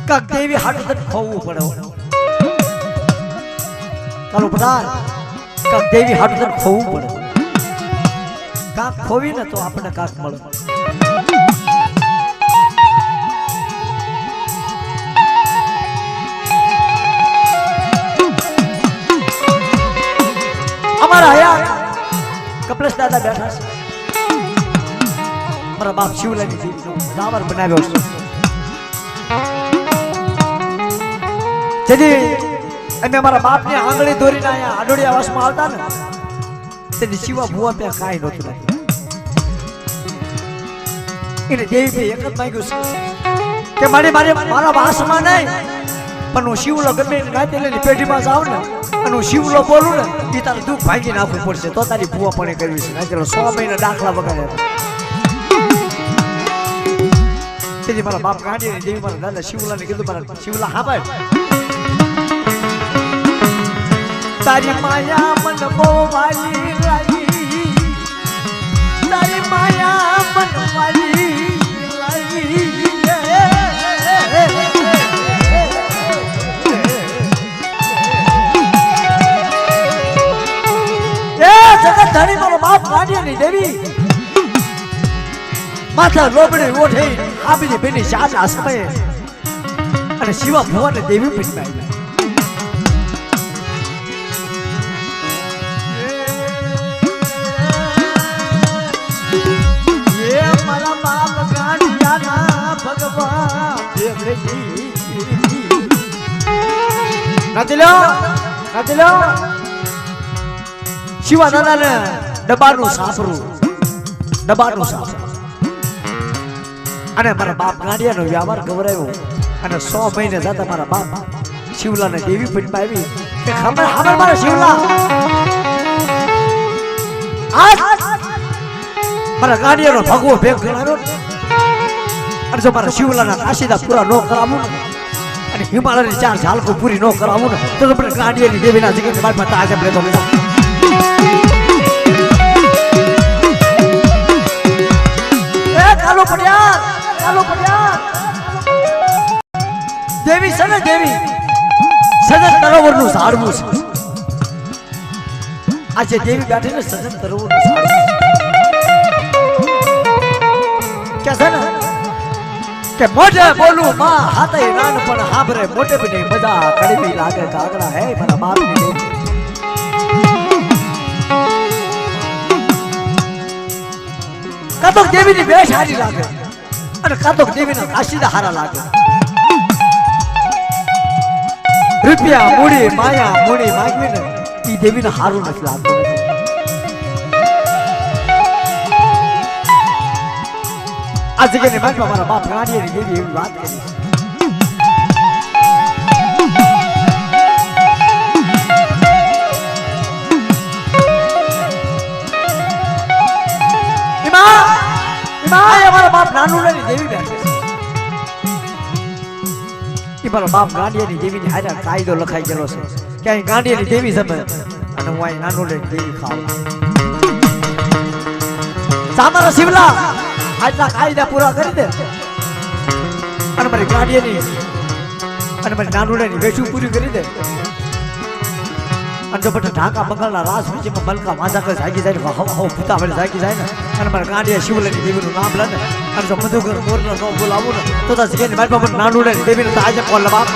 કાક દેવી હાટું તને ખોવું પડે કાલો પધાર કાક દેવી હાટું તને ખોવું પડે કાક ખોવી ને તો આપણને કાક મળે અમારા હયા કપલેશ દાદા બેઠા છે મારા બાપ શિવલાની જીવનો દાવર બનાવ્યો છે જેથી અમે મારા બાપની આંગળી દોરીને અહીંયા આડોડિયા વાસમાં આવતા ને તેની શિવા ભુવા ત્યાં કાંઈ નહોતું એને દેવી એક જ માંગ્યું છે કે મારા વાસમાં નહીં પણ હું શિવલો ગમે રાતે લઈને પેઢીમાં જાઉં ને અને હું શિવલો બોલું ને એ તારે દુઃખ ભાંગી નાખવું પડશે તો તારી ભુવા પણ કરવી છે નાચેલો 100 મહિના દાખલા વગાડ્યા તેથી મારા બાપ ગાંડી ને દેવી મારા દાદા શિવલાને કીધું મારા શિવલા હા ભાઈ તારી માયા મન બહુ વાલી લાગી તારી માયા મન વાલી લાગી જગત ધણી મારો બાપ ગાંડિયાની દેવી માથા લોબડે ઓઢે આપીને બેની શાળા સમયે અને શિવા ભુવાને દેવી પીઠમાં આવ્યા મારા બાપ ગાંડિયાના ભગવાન નાચી લો શિવા દાદાને ડબ્બાનું સાપરું અને મારા બાપ ગાંડિયાનો વ્યવહાર ગવરાયો અને 100 મહિને જતા મારા બાપ શિવલાને દેવી પીઠમાં આવી કે ખબર મારા શિવલા મારા ગાંડિયાનો ભગવો ભેગ ગણાવ્યો અને જો મારા શિવલાના કાશીદા પૂરા ન કરાવું અને હિમાલયની 4 ઝાલકો પૂરી ન કરાવું ને તો આપણે ગાંડિયાની દેવીના જગ્યાએ મારી પાસે આજે લેતો કાલો પડિયાર દેવી છે ને દેવી સજન તરોવરનું ઝાડવું છે આજે દેવી બેઠી ને સજન તરોવરનું ઝાડવું કે છે ને કે મોઢે બોલું માં હાથે નાન પણ હાભરે મોટે બની મજા કડવી લાગે કાગડા હે મારા બાપની દેવી કાતોક દેવીની વેશ હારી લાગે અને કાતોક દેવીના કાશીદા હારા લાગે રૂપિયા મૂડી માયા મૂડી માંગવી ને એ દેવીને હારું નથી લાગતું આ જગ્યાની માગમાં મારા બાપ ગાંડિયાની દેવી એવી વાત કરી મારા બાપ નાનું લઈને દેવી બેઠે છે મારા બાપ ગાંડિયાની દેવીની હારે કાયદો લખાઈ ગયેલો છે કે અહીં ગાંડિયાની દેવી જમે અને હું અહીં નાનું લઈને દેવી ખાવ સામારા શિવલા આજના કાયદા પૂરા કરી દે અને મારી ગાંડિયાની અને મારી નાનું લઈને વેચું પૂરી કરી દે અને જો બટા ઢાકા બંગાળના રાસ વિચમાં મલકા માજા કરે જાગી જાય હવા ભૂતા વડે જાગી જાય ને અને મારા ગાંડિયા શિવલાની દેવીનું નામ લે ને અને જો મધુકર મોરનો નો બોલાવું ને તો તા જગ્યાની મારી પાસે નાનું લઈને દેવીને તો આજે કોલ બાપ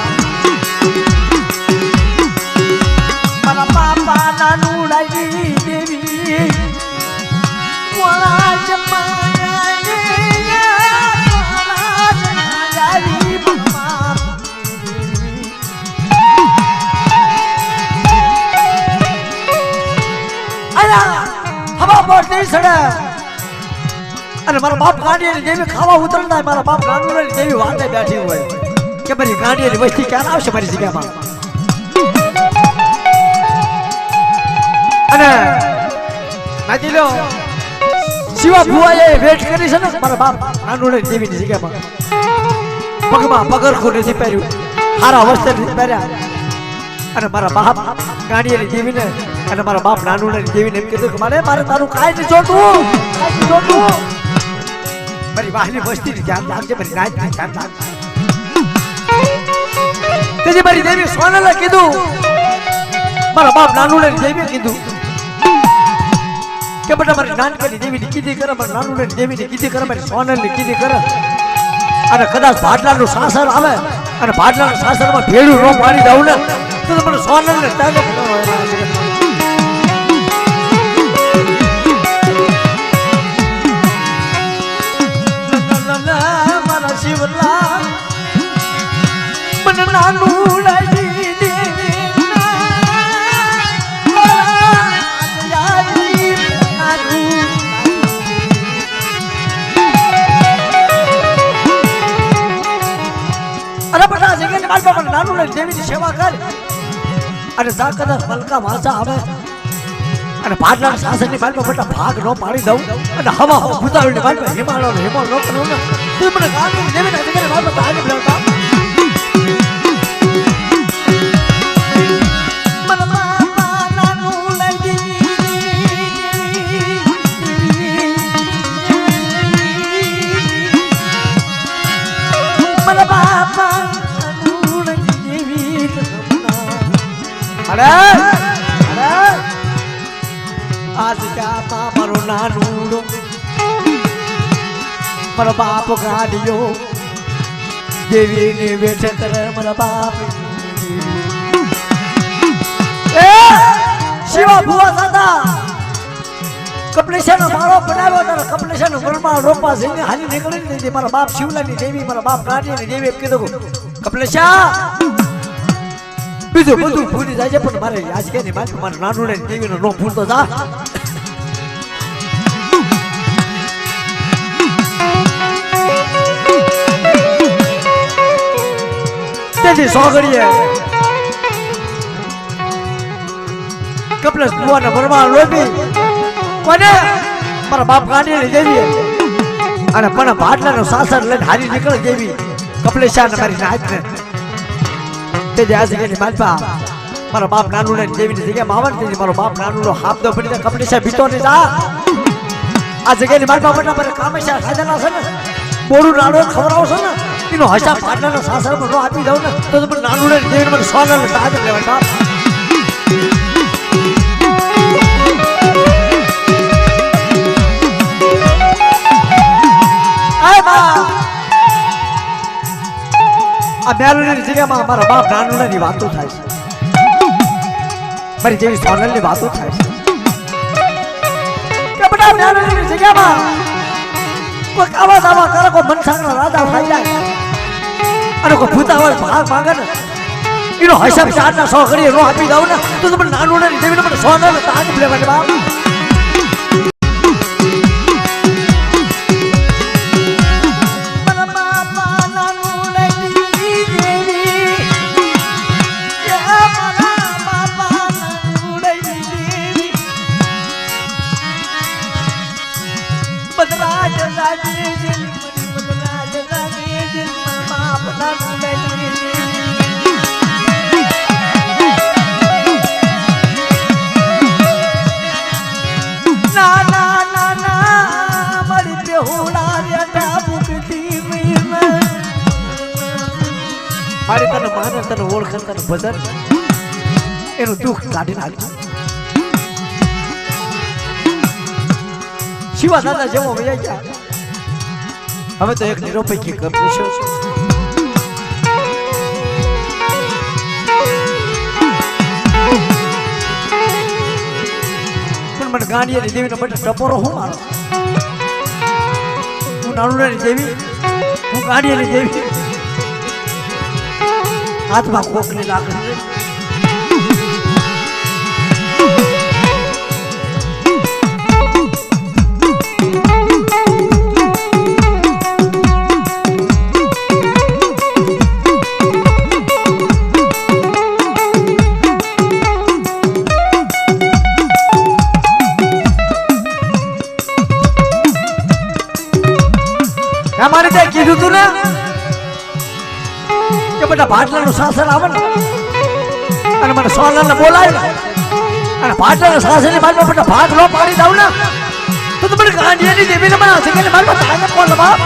મારા બાપા નાનું લાગી દેવી કોલા અને મારા બાપ ગાંડિયાની દેવી ખાવા ઉતરતા મારા બાપ ગાંડિયાની દેવી વાતે બેઠી હોય કે મારી ગાંડિયાની વસ્તી ક્યારે આવશે મારી જગ્યામાં અને નાચી લો શિવા ભુવાએ વેટ કરી છે ને મારા બાપ ગાંડિયાની દેવીની જગ્યામાં પગમાં પગરખું નથી પહેર્યું હારા વસ્ત્ર નથી પહેર્યા અને મારા બાપ ગાંડિયાની દેવીને અને મારા બાપ નાનું દેવીને એમ કીધું કે મારે તારું કાંઈ નથી જોતું મારી વાહની વસ્તીની ધ્યાન રાખજે મારી નાચની ધ્યાન રાખજે તેથી મારી દેવી સોનલે કીધું મારા બાપ નાનુને દેવીએ કીધું કે બેટા મારી નાનકડી દેવીની કીધી કરે મારી નાનુને દેવીની કીધી કરે મારી સોનલની કીધી કરે અને કદાચ ભાટલાનું સાસર આવે અને ભાટલાના સાસરમાં ભેડું ન પાડી દઉં ને તો મને સોનલને તાગે મારા શિવલા મને નાનું લાગી દેવી અરે બધા જગ્યાએ મારા બાપા નાનું લઈને દેવીની સેવા કર અને જા કદાચ મલકા વાંચા આવે અને ભાડલા સાસરની બાજુમાં બેટા ભાગ ન પાડી દઉં અને હવા ભૂતાવળની બાજુમાં હિમાલય ન કરું ને તું મને નાનું દેવીના જગ્યાએ મારા બાપા આગળ લેવતા आज क्या मारो नानूडो मारा बाप गाड़ियो देवी ने बैठे करे मारा बाप शिवा बुआ दादा कपलेशन मारो बनावे तारा कपलेशन वरमा रोपा सिंह हाली निकली नहीं मारा बाप शिवला ની દેવી મારા બાપ ગાડી ની દેવી કીધું કપલેશા બીજું બધું ભૂલી જાય છે પણ મારે આજ કે ની મારે મારા નાનું ને દેવીનો નો ભૂલતો જા તેની સોગડીએ કપલેશ બુઆના વરમાં લોબી કોને મારા બાપ ગાડી ની દેવી અને પણ ભાટલાનો સાસર લઈને હારી નીકળી દેવી કપલેશાને મારી નાચને તે જે આ જગ્યાની માલપા મારા બાપ નાનું ને દેવીની જગ્યામાં આવન તે મારો બાપ નાનુનો હાફ દો પડી જાય કપલેશા ભીતો ને જા આ જગ્યાની માલપા બટા મારે કામેશા ખાધેલા છે ને બોરું નાનો ખવડાવશો ને એનો હસા ભાટલાના સાસરમાં નો આપી દઉં ને તો મને નાનું ને દેવીને મને સોનલ તાજ લેવાય બાપ આ મેલની જગ્યામાં મારા બાપ નાનુની વાતો થાય છે મારી જેવી સોનલની વાતો થાય છે કે બેટા મેલની જગ્યામાં કોઈ આવાજ આવા કરે કોઈ મનસાગના રાજા થઈ જાય અને કોઈ ભૂતાવાળ ભાગ માંગે ને એનો હિસાબ ચારના સો કરીએ નો આપી દઉં ને તો મને નાનુની દેવીને મને સોનલ તાજ લેવાય બાપ મારી તને માને તને ઓળખન તને ભજન એનું દુઃખ કાઢી નાખજો શિવા દાદા જેવો વૈયા ગયા હવે તો એક નિરોપૈકી કપલેશો છે પણ મને ગાંડિયાની દેવીનો બટે ટપોરો હું મારો હું નાનુડાની દેવી હું ગાંડિયાની દેવી હાથમાં કોકની લાકડી અમારે ત્યાં કીધું તું ને કે બેટા ભાટલાનું સાસર આવે ને અને મને સોનલને બોલાય અને ભાટલાના સાસરની બાજુમાં બેટા ભાગ ન પાડી દઉં ને તો મને ગાંડિયાની દેવીને મને હશે કે મારા તાને કોણ બાપ